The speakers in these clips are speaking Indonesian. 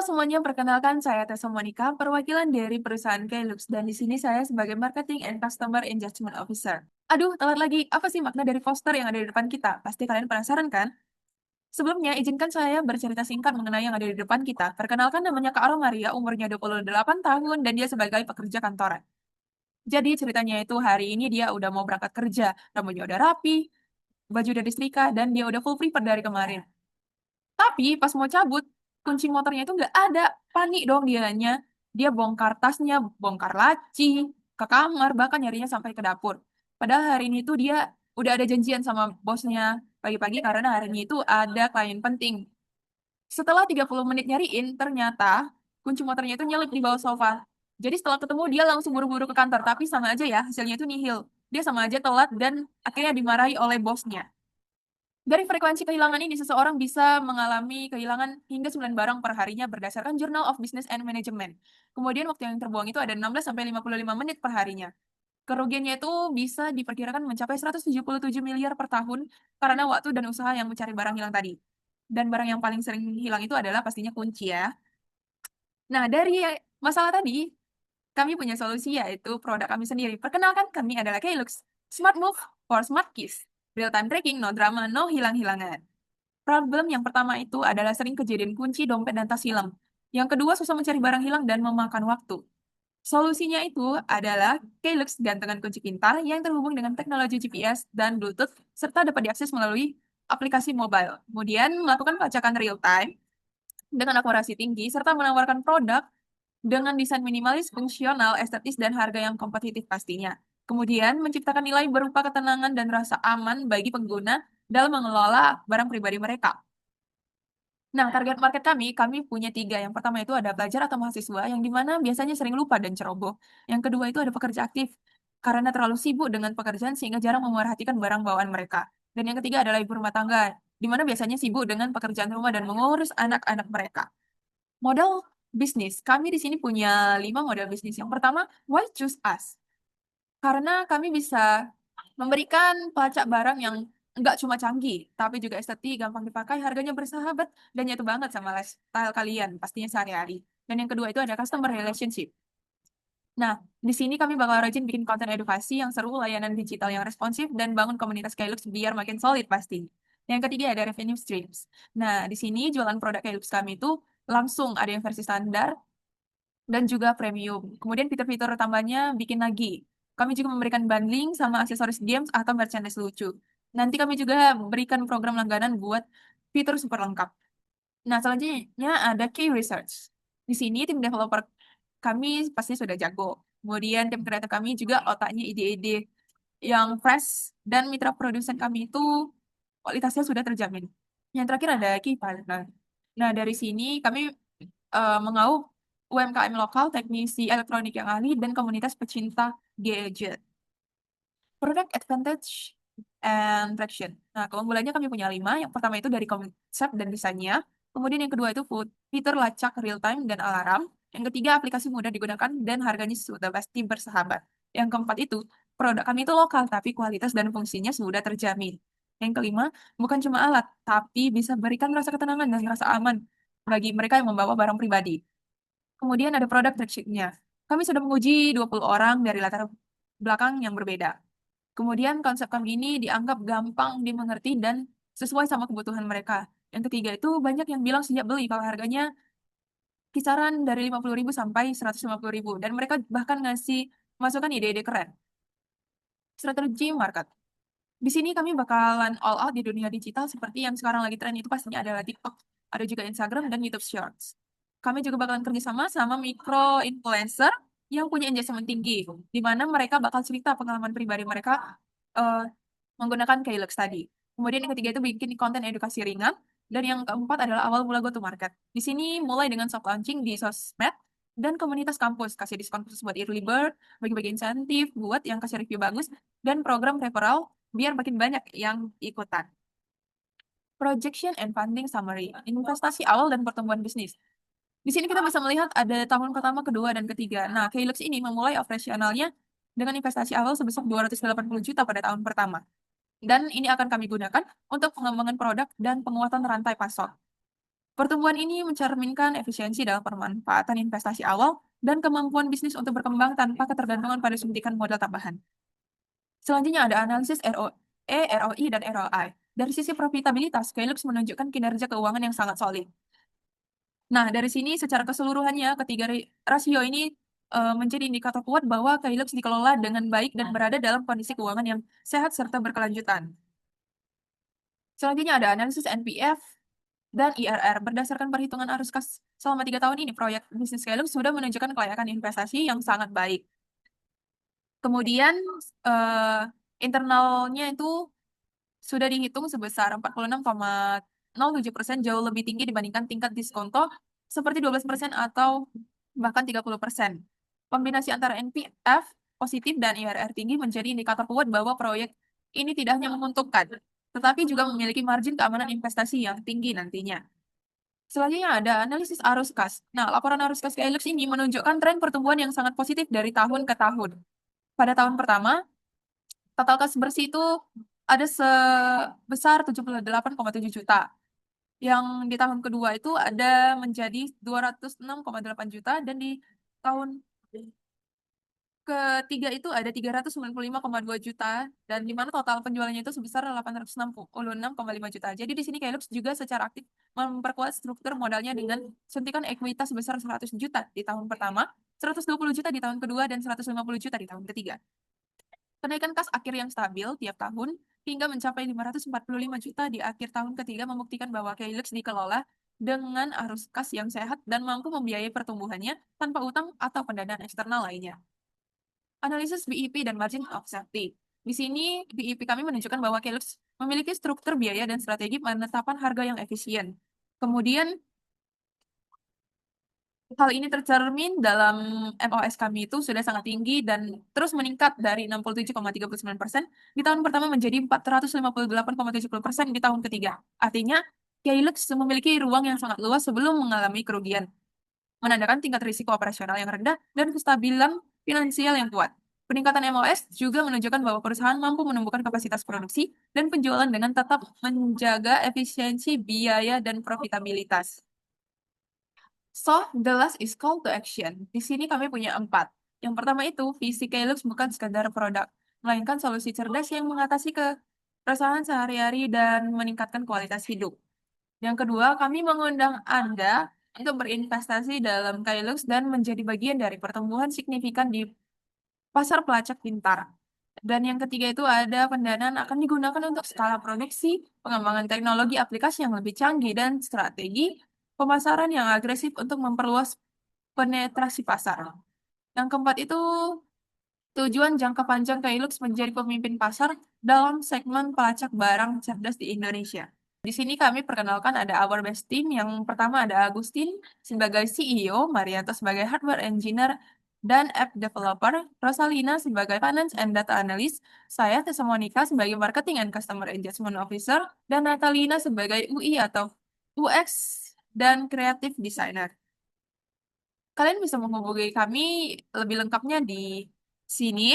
semuanya, perkenalkan saya Tessa Monica, perwakilan dari perusahaan Kelux, dan di sini saya sebagai Marketing and Customer Engagement Officer. Aduh, telat lagi. Apa sih makna dari poster yang ada di depan kita? Pasti kalian penasaran kan? Sebelumnya, izinkan saya bercerita singkat mengenai yang ada di depan kita. Perkenalkan, namanya Kak Maria, umurnya 28 tahun, dan dia sebagai pekerja kantoran. Jadi ceritanya itu hari ini dia udah mau berangkat kerja, rambutnya udah rapi, baju udah disetrika, dan dia udah full prepare dari kemarin. Tapi pas mau cabut, kunci motornya itu nggak ada. Panik dong dianya. Dia bongkar tasnya, bongkar laci, ke kamar, bahkan nyarinya sampai ke dapur. Padahal hari ini tuh dia udah ada janjian sama bosnya pagi-pagi karena hari ini itu ada klien penting. Setelah 30 menit nyariin, ternyata kunci motornya itu nyelip di bawah sofa. Jadi setelah ketemu dia langsung buru-buru ke kantor, tapi sama aja ya, hasilnya itu nihil. Dia sama aja telat dan akhirnya dimarahi oleh bosnya. Dari frekuensi kehilangan ini, seseorang bisa mengalami kehilangan hingga 9 barang per harinya berdasarkan Journal of Business and Management. Kemudian waktu yang terbuang itu ada 16-55 menit per harinya. Kerugiannya itu bisa diperkirakan mencapai 177 miliar per tahun karena waktu dan usaha yang mencari barang hilang tadi. Dan barang yang paling sering hilang itu adalah pastinya kunci ya. Nah, dari masalah tadi, kami punya solusi yaitu produk kami sendiri. Perkenalkan, kami adalah Kelux. Smart Move for Smart Keys. Real time tracking, no drama, no hilang-hilangan. Problem yang pertama itu adalah sering kejadian kunci, dompet, dan tas hilang. Yang kedua, susah mencari barang hilang dan memakan waktu. Solusinya itu adalah Kelux gantungan kunci pintar yang terhubung dengan teknologi GPS dan Bluetooth serta dapat diakses melalui aplikasi mobile. Kemudian melakukan pelacakan real time dengan akurasi tinggi serta menawarkan produk dengan desain minimalis, fungsional, estetis, dan harga yang kompetitif pastinya. Kemudian menciptakan nilai berupa ketenangan dan rasa aman bagi pengguna dalam mengelola barang pribadi mereka. Nah, target market kami punya tiga. Yang pertama itu ada pelajar atau mahasiswa, yang dimana biasanya sering lupa dan ceroboh. Yang kedua itu ada pekerja aktif, karena terlalu sibuk dengan pekerjaan sehingga jarang memerhatikan barang bawaan mereka. Dan yang ketiga adalah ibu rumah tangga, di mana biasanya sibuk dengan pekerjaan rumah dan mengurus anak-anak mereka. Model bisnis, kami di sini punya 5 model bisnis. Yang pertama, why choose us? Karena kami bisa memberikan pelacak barang yang nggak cuma canggih, tapi juga estetik, gampang dipakai, harganya bersahabat, dan nyatu banget sama lifestyle kalian, pastinya sehari-hari. Dan yang kedua itu ada customer relationship. Nah, di sini kami bakal rajin bikin konten edukasi yang seru, layanan digital yang responsif, dan bangun komunitas Kelux biar makin solid pasti. Yang ketiga ada revenue streams. Nah, di sini jualan produk Kelux kami itu langsung ada yang versi standar, dan juga premium. Kemudian fitur-fitur tambahnya bikin lagi. Kami juga memberikan bundling sama aksesoris games atau merchandise lucu. Nanti kami juga berikan program langganan buat fitur super lengkap. Nah, selanjutnya ada key research. Di sini tim developer kami pasti sudah jago. Kemudian tim kreatif kami juga otaknya ide-ide yang fresh dan mitra produsen kami itu kualitasnya sudah terjamin. Yang terakhir ada key partner. Nah, dari sini kami mengaup UMKM lokal, teknisi elektronik yang ahli, dan komunitas pecinta gadget. Product advantage and traction. Nah, keunggulannya kami punya 5. Yang pertama itu dari konsep dan desainnya. Kemudian yang kedua itu fitur lacak real time dan alarm. Yang ketiga, aplikasi mudah digunakan dan harganya sudah pasti bersahabat. Yang keempat itu, produk kami itu lokal, tapi kualitas dan fungsinya sudah terjamin. Yang kelima, bukan cuma alat, tapi bisa berikan rasa ketenangan dan rasa aman bagi mereka yang membawa barang pribadi. Kemudian ada produk traction-nya. Kami sudah menguji 20 orang dari latar belakang yang berbeda. Kemudian konsep kami ini dianggap gampang dimengerti dan sesuai sama kebutuhan mereka. Yang ketiga itu banyak yang bilang siap beli kalau harganya kisaran dari 50.000 sampai 150.000. Dan mereka bahkan ngasih masukan ide-ide keren. Strategi market. Di sini kami bakalan all out di dunia digital seperti yang sekarang lagi tren itu pastinya adalah TikTok. Ada juga Instagram dan YouTube Shorts. Kami juga bakalan kerjasama sama micro influencer yang punya engagement tinggi, di mana mereka bakal cerita pengalaman pribadi mereka eh, menggunakan Klux tadi. Kemudian yang ketiga itu bikin konten edukasi ringan, dan yang keempat adalah awal mula go to market. Di sini mulai dengan soft launching di sosmed dan komunitas kampus, kasih diskon khusus buat early bird, bagi-bagi insentif buat yang kasih review bagus, dan program referral biar makin banyak yang ikutan. Projection and funding summary, investasi awal dan pertumbuhan bisnis. Di sini kita bisa melihat ada tahun pertama, kedua, dan ketiga. Nah, Klux ini memulai operasionalnya dengan investasi awal sebesar 280 juta pada tahun pertama. Dan ini akan kami gunakan untuk pengembangan produk dan penguatan rantai pasok. Pertumbuhan ini mencerminkan efisiensi dalam pemanfaatan investasi awal dan kemampuan bisnis untuk berkembang tanpa ketergantungan pada suntikan modal tambahan. Selanjutnya ada analisis ROE, ROI, dan ROI. Dari sisi profitabilitas, Skylux menunjukkan kinerja keuangan yang sangat solid. Nah, dari sini secara keseluruhannya, ketiga rasio ini menjadi indikator kuat bahwa Skylux dikelola dengan baik dan berada dalam kondisi keuangan yang sehat serta berkelanjutan. Selanjutnya ada analisis NPF dan IRR. Berdasarkan perhitungan arus kas selama 3 tahun ini, proyek bisnis Skylux sudah menunjukkan kelayakan investasi yang sangat baik. Kemudian eh, internalnya itu sudah dihitung sebesar 46,07%, jauh lebih tinggi dibandingkan tingkat diskonto seperti 12% atau bahkan 30%. Kombinasi antara NPF positif dan IRR tinggi menjadi indikator kuat bahwa proyek ini tidak hanya menguntungkan, tetapi juga memiliki margin keamanan investasi yang tinggi nantinya. Selanjutnya ada analisis arus kas. Nah, laporan arus kas Skylex ini menunjukkan tren pertumbuhan yang sangat positif dari tahun ke tahun. Pada tahun pertama, total kas bersih itu ada sebesar 78,7 juta. Yang di tahun kedua itu ada menjadi 206,8 juta dan di tahun ketiga itu ada 395,2 juta dan di mana total penjualannya itu sebesar 866,5 juta. Jadi di sini Kelux juga secara aktif memperkuat struktur modalnya dengan suntikan ekuitas sebesar 100 juta di tahun pertama, 120 juta di tahun kedua, dan 150 juta di tahun ketiga. Kenaikan kas akhir yang stabil tiap tahun hingga mencapai 545 juta di akhir tahun ketiga membuktikan bahwa Kelux dikelola dengan arus kas yang sehat dan mampu membiayai pertumbuhannya tanpa utang atau pendanaan eksternal lainnya. Analisis BIP dan margin of safety. Di sini BIP kami menunjukkan bahwa Kelux memiliki struktur biaya dan strategi penetapan harga yang efisien. Kemudian hal ini tercermin dalam MOS kami itu sudah sangat tinggi dan terus meningkat dari 67,39% di tahun pertama menjadi 458,70% di tahun ketiga. Artinya, Kelux memiliki ruang yang sangat luas sebelum mengalami kerugian, menandakan tingkat risiko operasional yang rendah dan kestabilan finansial yang kuat. Peningkatan MOS juga menunjukkan bahwa perusahaan mampu menumbuhkan kapasitas produksi dan penjualan dengan tetap menjaga efisiensi biaya dan profitabilitas. So, the last is call to action. Di sini kami punya 4. Yang pertama itu, visi Kelux bukan sekadar produk, melainkan solusi cerdas yang mengatasi keresahan sehari-hari dan meningkatkan kualitas hidup. Yang kedua, kami mengundang Anda untuk berinvestasi dalam Kailux dan menjadi bagian dari pertumbuhan signifikan di pasar pelacak pintar. Dan yang ketiga itu ada pendanaan akan digunakan untuk skala produksi, pengembangan teknologi aplikasi yang lebih canggih, dan strategi pemasaran yang agresif untuk memperluas penetrasi pasar. Yang keempat itu tujuan jangka panjang Kailux menjadi pemimpin pasar dalam segmen pelacak barang cerdas di Indonesia. Di sini kami perkenalkan ada our best team. Yang pertama ada Agustin sebagai CEO, Marianto sebagai hardware engineer dan app developer, Rosalina sebagai finance and data analyst, saya Tessa Monica sebagai marketing and customer engagement officer, dan Natalina sebagai UI atau UX dan creative designer. Kalian bisa menghubungi kami lebih lengkapnya di sini.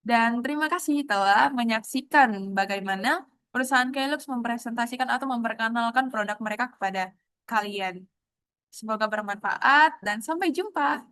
Dan terima kasih telah menyaksikan bagaimana perusahaan Kelux mempresentasikan atau memperkenalkan produk mereka kepada kalian. Semoga bermanfaat dan sampai jumpa.